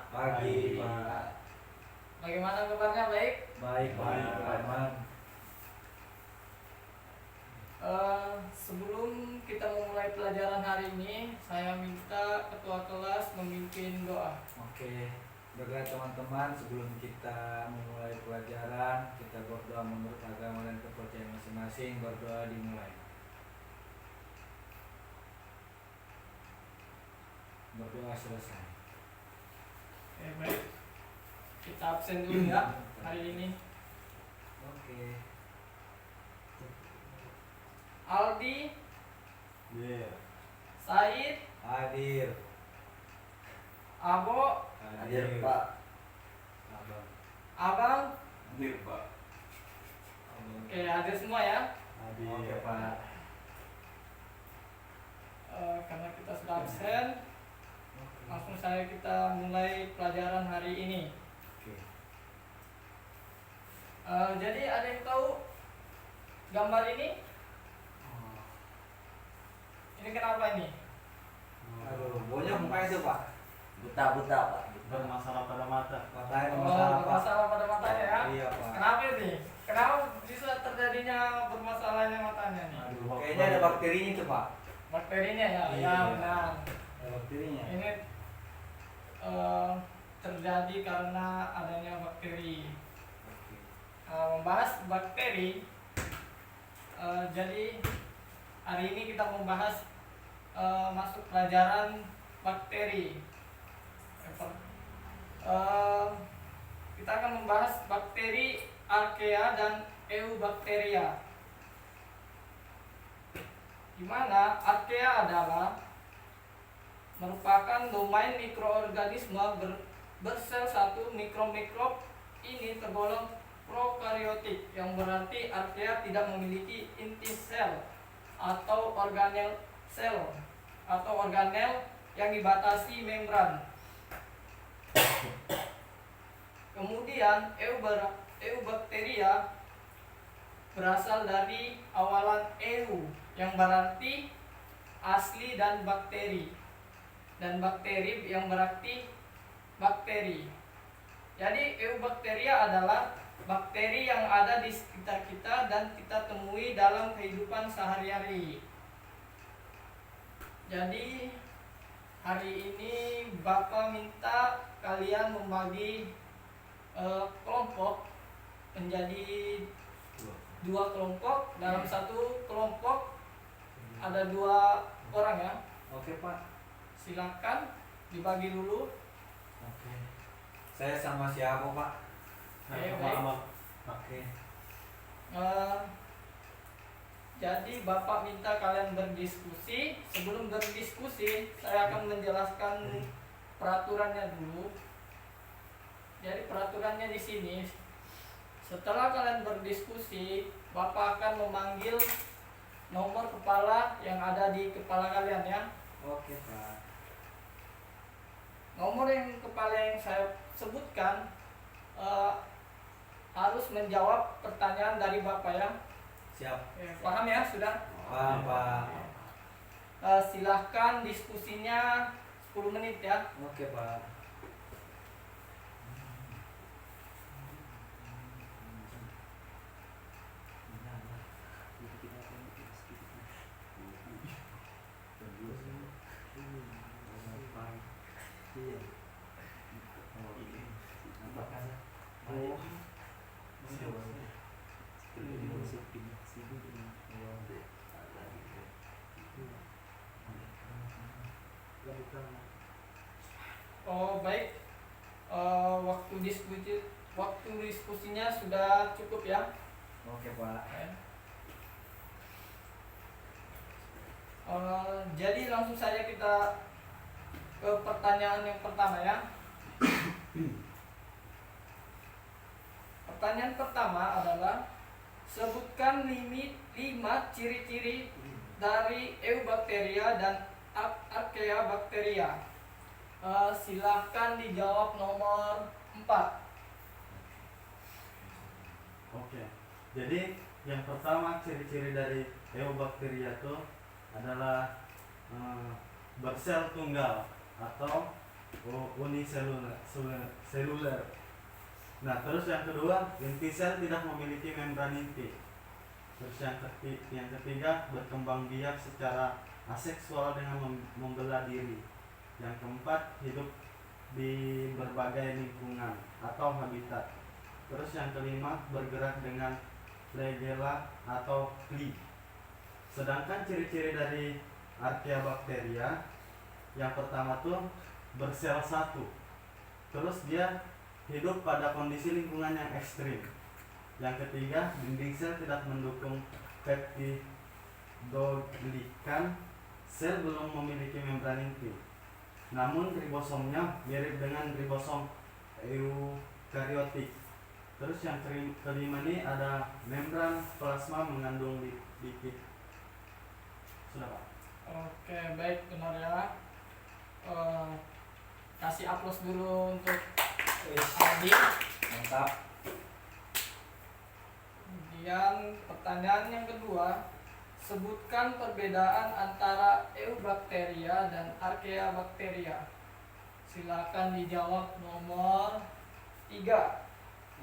Pagi, Pak. Bagaimana kabarnya, baik? Baik, Pak Arman. Sebelum kita memulai pelajaran hari ini, saya minta ketua kelas memimpin doa. Oke. Baiklah teman-teman, sebelum kita memulai pelajaran, kita berdoa menurut agama dan kepercayaan masing-masing. Berdoa dimulai. Berdoa selesai. Oke, baik. Kita absen dulu ya hari ini. Oke. Aldi, Iya. Said, Hadir. Abo, Hadir, Pak. Abang. Abang. Hadir, Pak. Oke, hadir semua ya. Hadir. Oke, Pak. Karena kita sudah absen, langsung saja kita mulai pelajaran hari ini. Oke. Jadi ada yang tahu gambar ini? Ini kenapa ini? Aduh, bonyok mukanya tuh, Pak. Buta Pak. Bermasalah pada mata. Matanya Oh, bermasalah, Pak. bermasalah pada matanya ya? Iya, Pak. Kenapa ini? Kenapa bisa terjadinya bermasalahnya matanya nih? Aduh, kayaknya ada bakterinya tuh, Pak. Bakterinya ya? Iya. Ya benar. Ada bakterinya. Ini terjadi karena adanya bakteri. Oke. Membahas bakteri, jadi hari ini kita membahas masuk pelajaran bakteri. Kita akan membahas bakteri Archaea dan Eubacteria. Di mana Archaea adalah merupakan domain mikroorganisme bersel satu. Mikrob ini tergolong prokaryotik, yang berarti Archaea tidak memiliki inti sel atau organel sel atau organel yang dibatasi membran. Kemudian Eubacteria berasal dari awalan eu, yang berarti asli, dan bakteri yang berarti bakteri. Jadi Eubacteria adalah bakteri yang ada di sekitar kita dan kita temui dalam kehidupan sehari-hari. Jadi hari ini Bapak minta kalian membagi kelompok menjadi dua kelompok. Dalam satu kelompok ada 2 orang ya. Oke, Pak. Silakan dibagi dulu. Oke. Saya sama siapa, Pak? Baik. Oke. Jadi Bapak minta kalian berdiskusi. Sebelum berdiskusi, saya akan menjelaskan peraturannya dulu. Jadi peraturannya di sini. Setelah kalian berdiskusi, Bapak akan memanggil nomor kepala yang ada di kepala kalian ya. Oke, Pak. Nomor yang kepala yang saya sebutkan harus menjawab pertanyaan dari Bapak ya. Siap. Paham ya sudah? Paham, Pak. Silahkan diskusinya 10 menit ya. Oke, Pak. Oh baik. Waktu diskusinya sudah cukup ya. Oke, Pak. Jadi langsung saja kita ke pertanyaan yang pertama ya. Pertanyaan pertama adalah sebutkan 5 ciri-ciri dari Eubacteria dan Archaea bacteria. Silahkan dijawab nomor 4. Oke. Jadi yang pertama ciri-ciri dari Eubacteria itu adalah bersel tunggal atau uniseluler. Nah, terus yang kedua, inti sel tidak memiliki membran inti. Terus yang ketiga, berkembang biak secara aseksual dengan membelah diri. Yang keempat, hidup di berbagai lingkungan atau habitat. Terus yang kelima, bergerak dengan flagella atau kli. Sedangkan ciri-ciri dari Archaeobacteria, yang pertama tuh bersel satu. Terus dia hidup pada kondisi lingkungan yang ekstrim. Yang ketiga, dinding sel tidak mendukung peptidoglikan. Sel belum memiliki membran inti. Namun ribosomnya mirip dengan ribosom eukariotik. Terus yang kelima ini ada membran plasma mengandung lipid. Sudah, Pak? Oke, baik, benar ya. Kasih aplaus dulu untuk Adi. Mantap. Kemudian pertanyaan yang kedua, sebutkan perbedaan antara Eubacteria dan Archaeobacteria. Silakan dijawab nomor 3.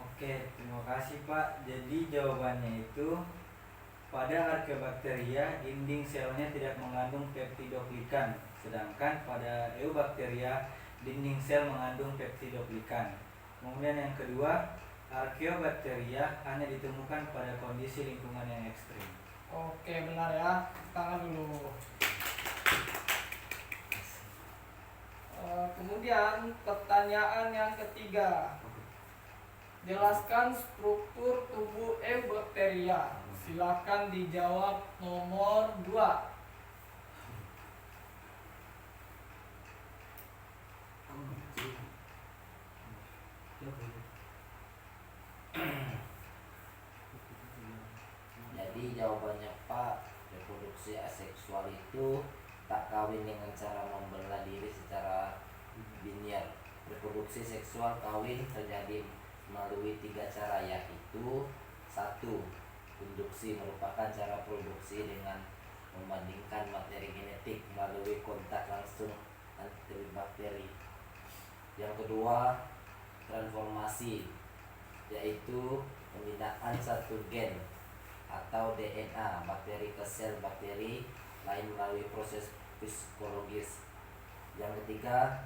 Oke, terima kasih Pak. Jadi jawabannya itu pada Archaeobacteria dinding selnya tidak mengandung peptidoglikan, sedangkan pada Eubacteria dinding sel mengandung peptidoglikan. Kemudian yang kedua, Archaeobacteria hanya ditemukan pada kondisi lingkungan yang ekstrim. Oke, benar ya. Tangan dulu. Kemudian pertanyaan yang ketiga, jelaskan struktur tubuh Eubacteria. Silakan dijawab nomor 2. Jadi jawabannya Pak, reproduksi aseksual itu tak kawin dengan cara membelah diri secara linear. Reproduksi seksual kawin terjadi melalui 3 cara, yaitu 1. Induksi merupakan cara produksi dengan membandingkan materi genetik melalui kontak langsung antara bakteri. Yang kedua, transformasi, yaitu pembinaan satu gen atau DNA bakteri ke sel bakteri lain melalui proses psikologis. Yang ketiga,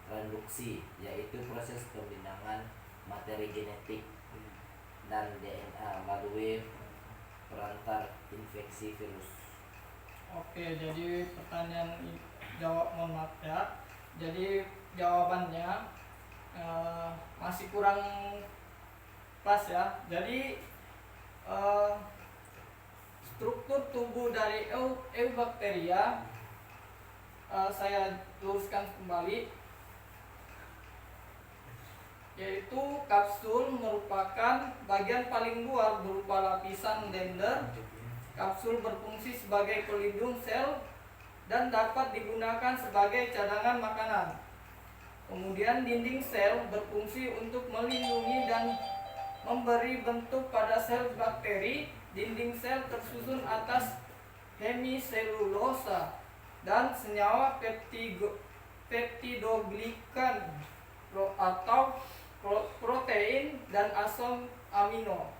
transduksi, yaitu proses pembinaan materi genetik dan DNA melalui perantar infeksi virus. Oke, jadi pertanyaan mohon maaf ya. Jadi jawabannya masih kurang pas ya. Jadi struktur tubuh dari Eubacteria saya luruskan kembali, yaitu kapsul merupakan bagian paling luar berupa lapisan lander. Kapsul berfungsi sebagai pelindung sel dan dapat digunakan sebagai cadangan makanan. Kemudian dinding sel berfungsi untuk melindungi dan memberi bentuk pada sel bakteri. Dinding sel tersusun atas hemiselulosa dan senyawa peptidoglikan atau protein dan asam amino.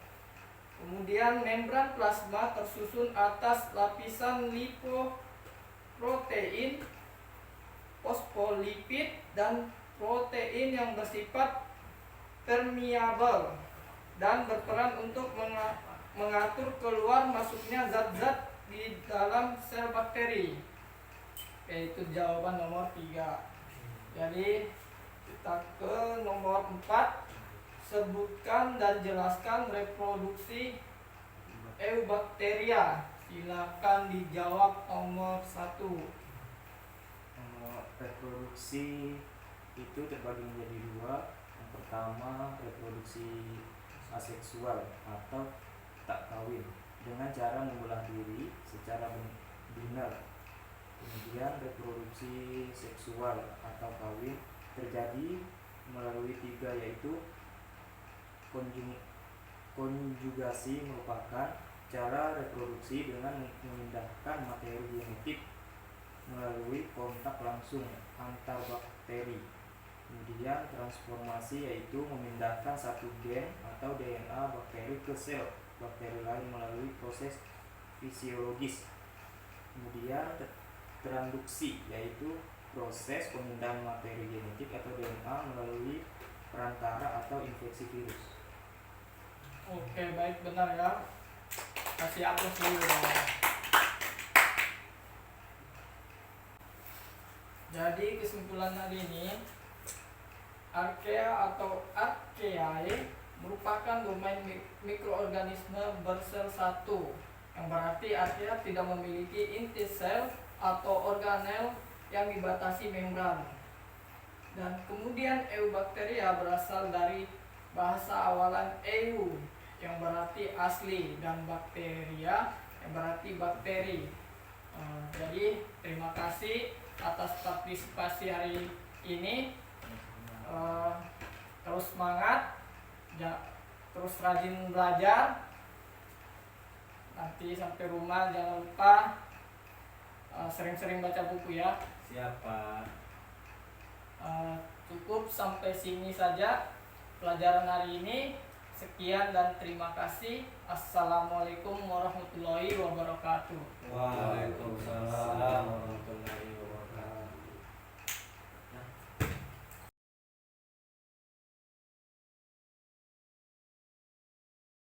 Kemudian membran plasma tersusun atas lapisan lipoprotein, fosfolipid, dan protein yang bersifat permeabel dan berperan untuk mengatur keluar masuknya zat-zat di dalam sel bakteri. Itu jawaban nomor 3. Jadi kita ke nomor 4. Sebutkan dan jelaskan reproduksi Eubacteria. Silakan dijawab nomor 1. Reproduksi itu terbagi menjadi 2. Yang pertama, reproduksi aseksual atau tak kawin dengan cara membelah diri secara biner. Kemudian reproduksi seksual atau kawin terjadi melalui 3, yaitu konjugasi merupakan cara reproduksi dengan memindahkan materi genetik melalui kontak langsung antar bakteri. Kemudian transformasi yaitu memindahkan satu gen atau DNA bakteri ke sel bakteri lain melalui proses fisiologis. Kemudian transduksi yaitu proses pemindahan materi genetik atau DNA melalui perantara atau infeksi virus. Oke, baik, benar ya. Kasih aplaus dulu dong. Jadi kesimpulan hari ini, Archaea atau Archaeae merupakan domain mikroorganisme bersel satu, yang berarti Archaea tidak memiliki inti sel atau organel yang dibatasi membran. Dan kemudian Eubacteria berasal dari bahasa awalan eu yang berarti asli dan bakteria yang berarti bakteri. Jadi terima kasih atas partisipasi hari ini. Terus semangat, terus rajin belajar. Nanti sampai rumah jangan lupa sering-sering baca buku ya. Siapa? Cukup sampai sini saja pelajaran hari ini. Sekian dan terima kasih. Assalamualaikum warahmatullahi wabarakatuh. Waalaikumsalam warahmatullahi